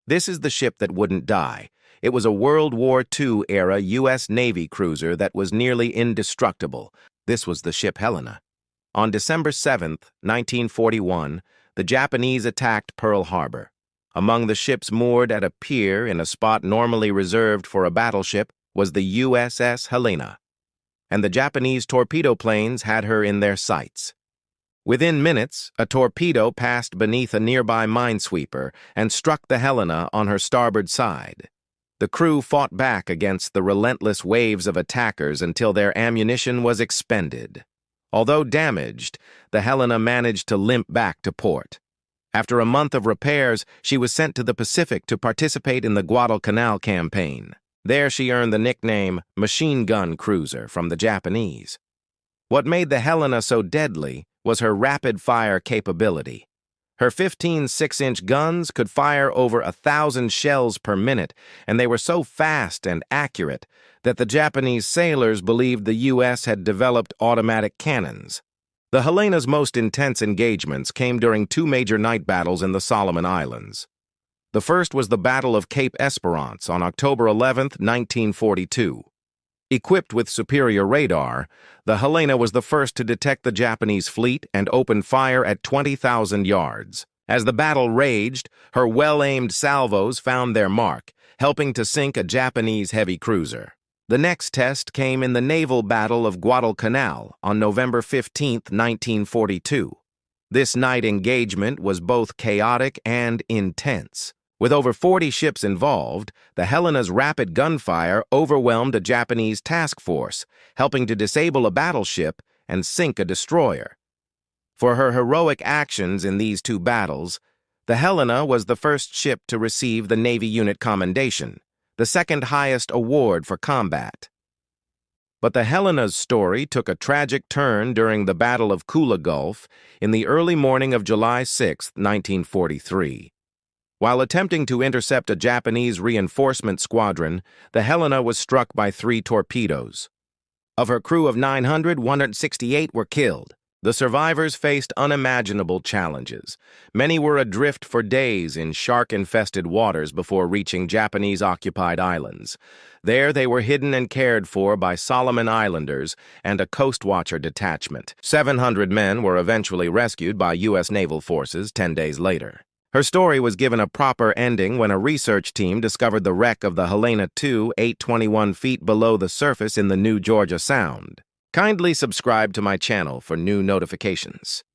This is the ship that wouldn't die. It was a World War II-era U.S. Navy cruiser that was nearly indestructible. This was the ship Helena. On December 7, 1941, the Japanese attacked Pearl Harbor. Among the ships moored at a pier in a spot normally reserved for a battleship was the USS Helena, and the Japanese torpedo planes had her in their sights. Within minutes, a torpedo passed beneath a nearby minesweeper and struck the Helena on her starboard side. The crew fought back against the relentless waves of attackers until their ammunition was expended. Although damaged, the Helena managed to limp back to port. After a month of repairs, she was sent to the Pacific to participate in the Guadalcanal campaign. There she earned the nickname Machine Gun Cruiser from the Japanese. What made the Helena so deadly was her rapid-fire capability. Her 15 6-inch guns could fire over 1,000 shells per minute, and they were so fast and accurate that the Japanese sailors believed the U.S. had developed automatic cannons. The Helena's most intense engagements came during two major night battles in the Solomon Islands. The first was the Battle of Cape Esperance on October 11, 1942. Equipped with superior radar, the Helena was the first to detect the Japanese fleet and opened fire at 20,000 yards. As the battle raged, her well-aimed salvos found their mark, helping to sink a Japanese heavy cruiser. The next test came in the naval battle of Guadalcanal on November 15, 1942. This night engagement was both chaotic and intense. With over 40 ships involved, the Helena's rapid gunfire overwhelmed a Japanese task force, helping to disable a battleship and sink a destroyer. For her heroic actions in these two battles, the Helena was the first ship to receive the Navy Unit Commendation, the second highest award for combat. But the Helena's story took a tragic turn during the Battle of Kula Gulf in the early morning of July 6, 1943. While attempting to intercept a Japanese reinforcement squadron, the Helena was struck by 3 torpedoes. Of her crew of 900, 168 were killed. The survivors faced unimaginable challenges. Many were adrift for days in shark-infested waters before reaching Japanese-occupied islands. There they were hidden and cared for by Solomon Islanders and a Coast Watcher detachment. 700 men were eventually rescued by U.S. naval forces 10 days later. Her story was given a proper ending when a research team discovered the wreck of the Helena II 821 feet below the surface in the New Georgia Sound. Kindly subscribe to my channel for new notifications.